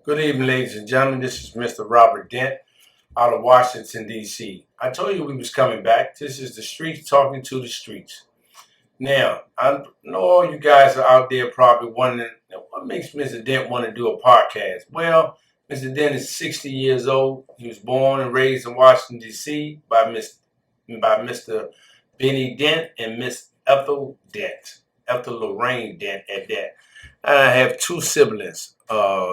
Good evening, ladies and gentlemen. This is Mr. Robert Dent out of Washington, D.C. I told you we was coming back. This is the streets talking to the streets. Now, I know all you guys are out there probably wondering, what makes Mr. Dent want to do a podcast? Well, Mr. Dent is 60 years old. He was born and raised in Washington, D.C. by Mr. Benny Dent and Miss Ethel Dent, Ethel Lorraine Dent at that. I have two siblings,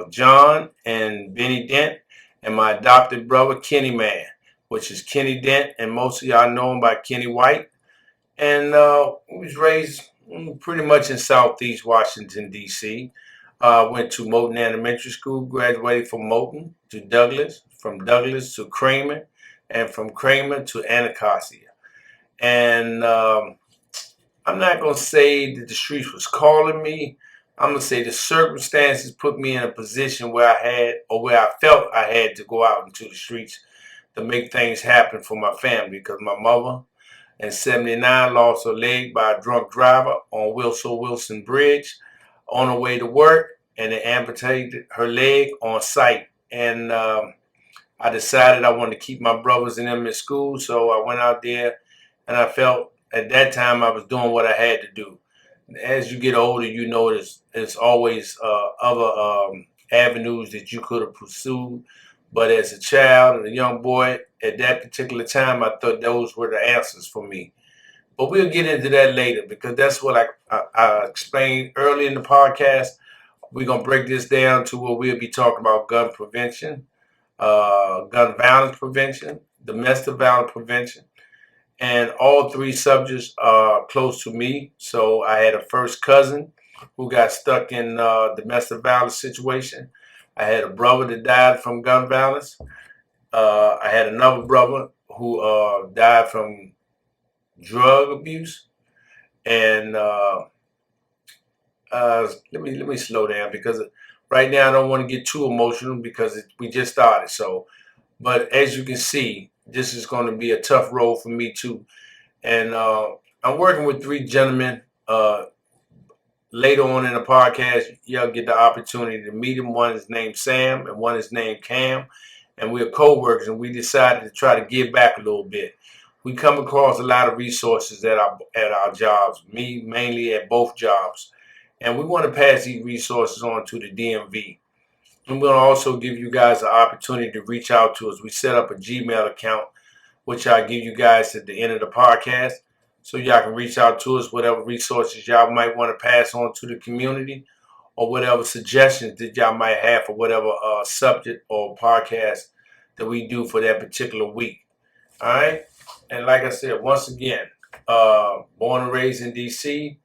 John and Benny Dent, and my adopted brother, Kenny Man, which is Kenny Dent, and most of y'all know him by Kenny White. And he was raised pretty much in Southeast Washington, D.C. Went to Moton Elementary School, graduated from Moton to Douglas, from Douglas to Kramer, and from Kramer to Anacostia. And I'm not going to say that the streets was calling me. I'm going to say the circumstances put me in a position where I felt I had to go out into the streets to make things happen for my family, because my mother in 79 lost her leg by a drunk driver on Wilson Bridge on her way to work, and they amputated her leg on site. And I decided I wanted to keep my brothers and them in school, so I went out there, and I felt at that time I was doing what I had to do. As you get older, you know there's always other avenues that you could have pursued. But as a child and a young boy, at that particular time, I thought those were the answers for me. But we'll get into that later, because that's what I explained early in the podcast. We're going to break this down to where we'll be talking about gun prevention, gun violence prevention, domestic violence prevention. And all three subjects are close to me. So I had a first cousin who got stuck in a domestic violence situation. I had a brother that died from gun violence. I had another brother who died from drug abuse. And let me slow down, because right now I don't want to get too emotional, because we just started. So, but as you can see, this is going to be a tough road for me too. And I'm working with three gentlemen. Later on in the podcast, y'all get the opportunity to meet them. One is named Sam and one is named Cam. And we're co-workers, and we decided to try to give back a little bit. We come across a lot of resources at our jobs, me mainly at both jobs. And we want to pass these resources on to the DMV. I'm going to also give you guys an opportunity to reach out to us. We set up a Gmail account, which I'll give you guys at the end of the podcast, so y'all can reach out to us, whatever resources y'all might want to pass on to the community, or whatever suggestions that y'all might have for whatever subject or podcast that we do for that particular week. All right? And like I said, once again, born and raised in D.C.,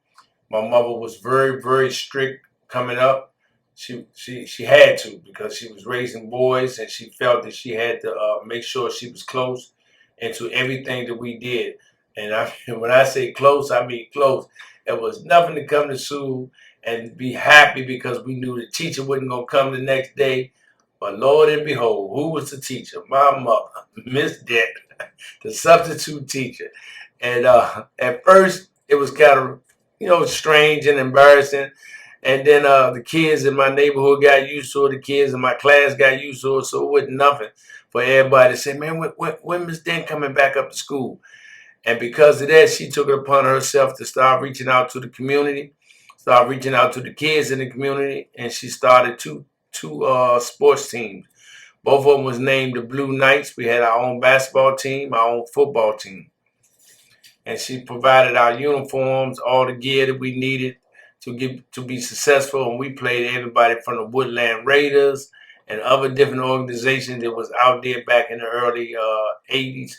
my mother was very, very strict coming up. She had to, because she was raising boys, and she felt that she had to make sure she was close into everything that we did. And when I say close, I mean close. It was nothing to come to school and be happy because we knew the teacher wasn't going to come the next day. But Lord and behold, who was the teacher? My mother, Miss Dent, the substitute teacher. And at first, it was kind of, strange and embarrassing. And then the kids in my neighborhood got used to it. The kids in my class got used to it. So it wasn't nothing for everybody to say, man, when Miss Dent coming back up to school? And because of that, she took it upon herself to start reaching out to the community, start reaching out to the kids in the community. And she started two sports teams. Both of them was named the Blue Knights. We had our own basketball team, our own football team. And she provided our uniforms, all the gear that we needed to be successful. And we played everybody from the Woodland Raiders and other different organizations that was out there back in the early 80s.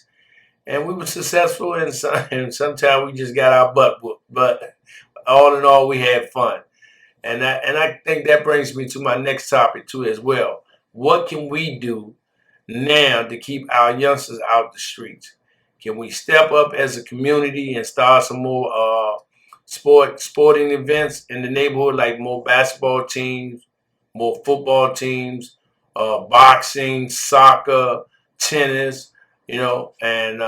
And we were successful, and sometimes we just got our butt whooped. But all in all, we had fun. And I think that brings me to my next topic too as well. What can we do now to keep our youngsters out the streets? Can we step up as a community and start some more sporting events in the neighborhood, like more basketball teams, more football teams, boxing, soccer, tennis, and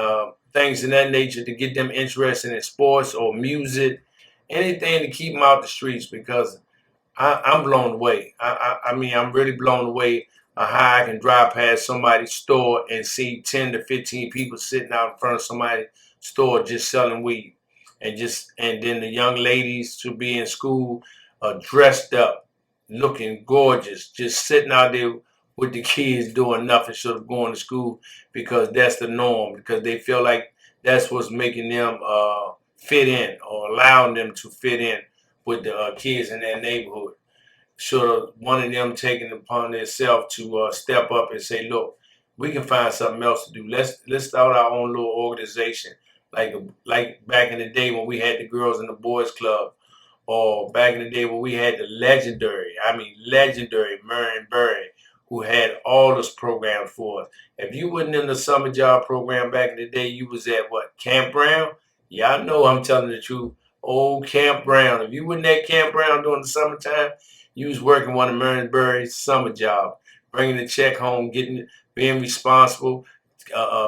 things of that nature, to get them interested in sports or music, anything to keep them out the streets? Because I'm blown away. I mean, I'm really blown away how I can drive past somebody's store and see 10 to 15 people sitting out in front of somebody's store just selling weed. And then the young ladies to be in school dressed up, looking gorgeous, just sitting out there with the kids doing nothing short of going to school because that's the norm, because they feel like that's what's making them fit in or allowing them to fit in with the kids in their neighborhood. Sort of one of them taking it upon themselves to step up and say, "Look, we can find something else to do. Let's start our own little organization, like back in the day when we had the Girls and the Boys Club, or back in the day when we had the legendary Marion Berry, who had all those programs for us. If you wasn't in the summer job program back in the day, you was at what, Camp Brown? Yeah, I know I'm telling the truth. Old Camp Brown. If you wasn't at Camp Brown during the summertime, you was working one of Marion Berry's summer jobs, bringing the check home, being responsible,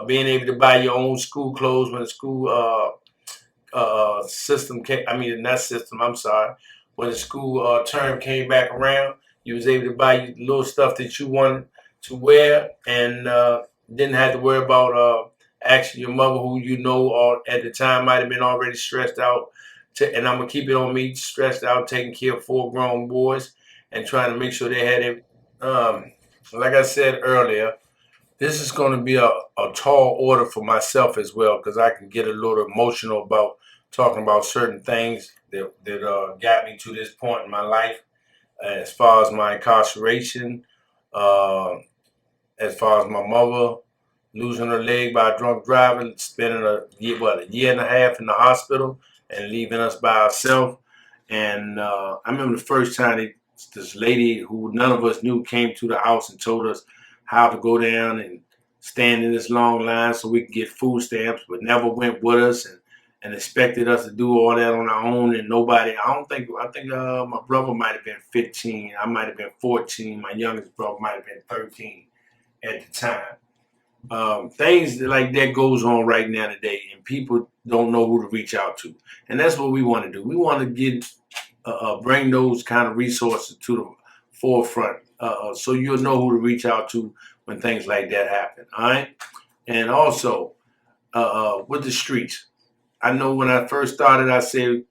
being able to buy your own school clothes when the school system came, I mean, not system, I'm sorry. When the school term came back around, you was able to buy you little stuff that you wanted to wear, and didn't have to worry about asking your mother, who you know or at the time might have been already stressed out. And I'm going to keep it on me, stressed out, taking care of 4 grown boys and trying to make sure they had it. Like I said earlier, this is going to be a tall order for myself as well, because I can get a little emotional about talking about certain things that got me to this point in my life, as far as my incarceration, uh, as far as my mother losing her leg by a drunk driver, spending a year and a half in the hospital, and leaving us by ourselves. And I remember the first time this lady who none of us knew came to the house and told us how to go down and stand in this long line so we could get food stamps, but never went with us, and expected us to do all that on our own. And nobody, I think my brother might have been 15, I might have been 14, my youngest brother might have been 13 at the time. Things like that goes on right now today, and people don't know who to reach out to, and that's what we want to do. We want to bring those kind of resources to the forefront, so you'll know who to reach out to when things like that happen. All right, and also with the streets, I know when I first started, I said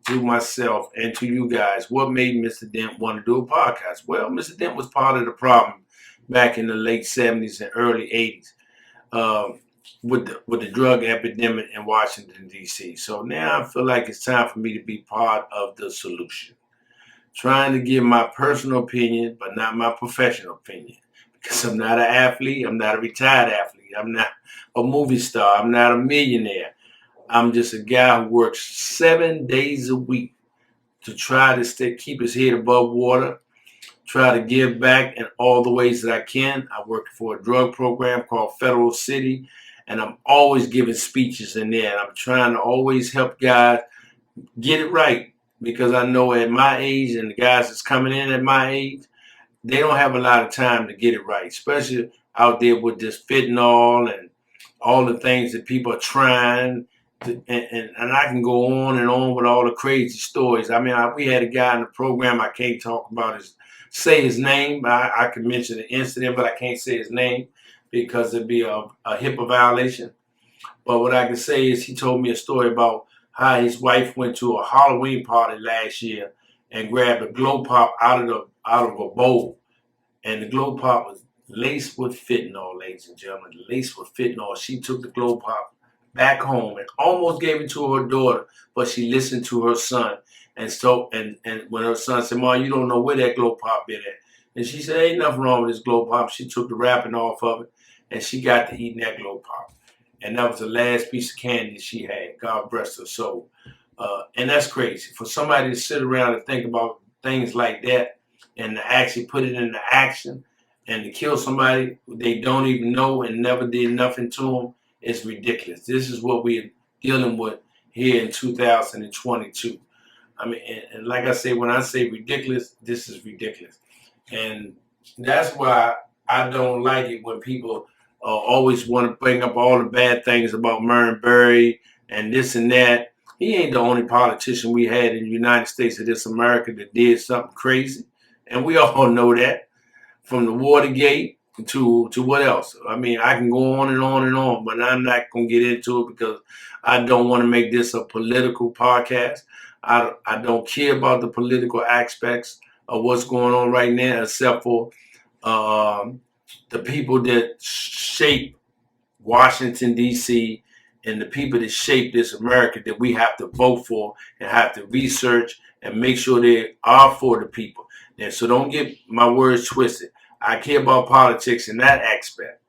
to myself and to you guys, what made Mr. Dent want to do a podcast? Well, Mr. Dent was part of the problem back in the late '70s and early '80s, um, with the drug epidemic in Washington D.C. So now I feel like it's time for me to be part of the solution, trying to give my personal opinion, but not my professional opinion, because I'm not an athlete. I'm not a retired athlete. I'm not a movie star. I'm not a millionaire. I'm just a guy who works 7 days a week to try to keep his head above water, try to give back in all the ways that I can. I work for a drug program called Federal City, and I'm always giving speeches in there. And I'm trying to always help guys get it right, because I know at my age and the guys that's coming in at my age, they don't have a lot of time to get it right, especially out there with this fentanyl and all the things that people are trying. And I can go on and on with all the crazy stories. I mean, we had a guy in the program, I can't say his name. I can mention the incident, but I can't say his name because it'd be a HIPAA violation. But what I can say is he told me a story about how his wife went to a Halloween party last year and grabbed a glow pop out of a bowl, and the glow pop was laced with fentanyl, ladies and gentlemen, laced with fentanyl. She took the glow pop back home and almost gave it to her daughter, but she listened to her son. And when her son said, "Mom, you don't know where that glow pop been at," and she said, "Ain't nothing wrong with this glow pop." She took the wrapping off of it, and she got to eating that glow pop. And that was the last piece of candy she had. God rest her soul. And that's crazy. For somebody to sit around and think about things like that and to actually put it into action and to kill somebody they don't even know and never did nothing to them, is ridiculous. This is what we're dealing with here in 2022. I mean, and like I say, when I say ridiculous, this is ridiculous. And that's why I don't like it when people always want to bring up all the bad things about Marion Berry and this and that. He ain't the only politician we had in the United States of this America that did something crazy. And we all know that, from the Watergate to what else. I mean, I can go on and on and on, but I'm not going to get into it because I don't want to make this a political podcast. I don't care about the political aspects of what's going on right now, except for um, the people that shape Washington, D.C., and the people that shape this America that we have to vote for and have to research and make sure they are for the people. And so don't get my words twisted. I care about politics in that aspect,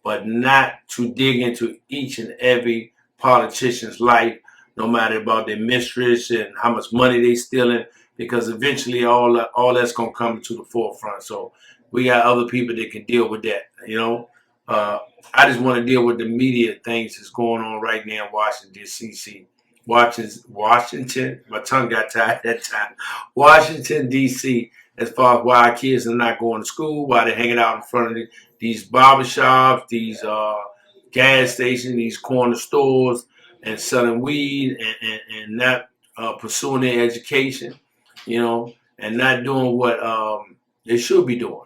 but not to dig into each and every politician's life, no matter about their mistress and how much money they stealing, because eventually all that's gonna come to the forefront. So we got other people that can deal with that. Uh, I just want to deal with the media things that's going on right now in Washington D.C. Washington. My tongue got tied that time. Washington D.C. As far as why our kids are not going to school, why they're hanging out in front of these barbershops, these gas stations, these corner stores, and selling weed and not pursuing their education, and not doing what they should be doing.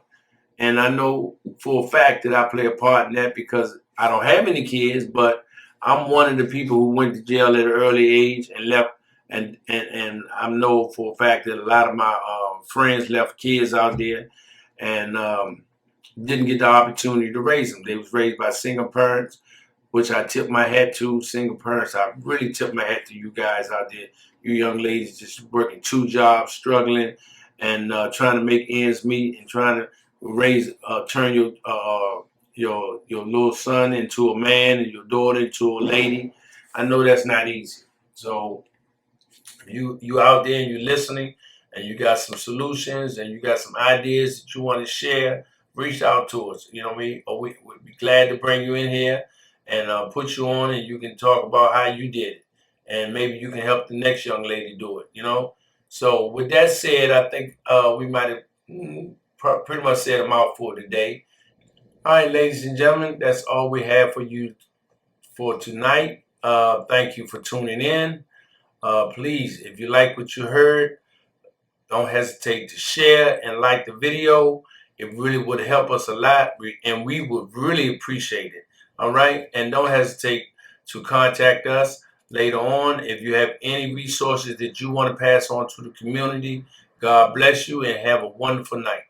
And I know for a fact that I play a part in that because I don't have any kids, but I'm one of the people who went to jail at an early age and left. And I know for a fact that a lot of my friends left kids out there and didn't get the opportunity to raise them. They was raised by single parents, which I tip my hat to. Single parents, I really tip my hat to you guys out there. You young ladies just working 2 jobs, struggling, and trying to make ends meet and trying to turn your little son into a man and your daughter into a lady. I know that's not easy. So you out there and you're listening and you got some solutions and you got some ideas that you want to share, reach out to us. You know what I mean? Or we'd be glad to bring you in here and put you on and you can talk about how you did it. And maybe you can help the next young lady do it. So with that said, I think we might have pretty much said a mouthful today. All right, ladies and gentlemen, that's all we have for you for tonight. Thank you for tuning in. Please, if you like what you heard, don't hesitate to share and like the video. It really would help us a lot, and we would really appreciate it. All right, and don't hesitate to contact us later on if you have any resources that you want to pass on to the community. God bless you and have a wonderful night.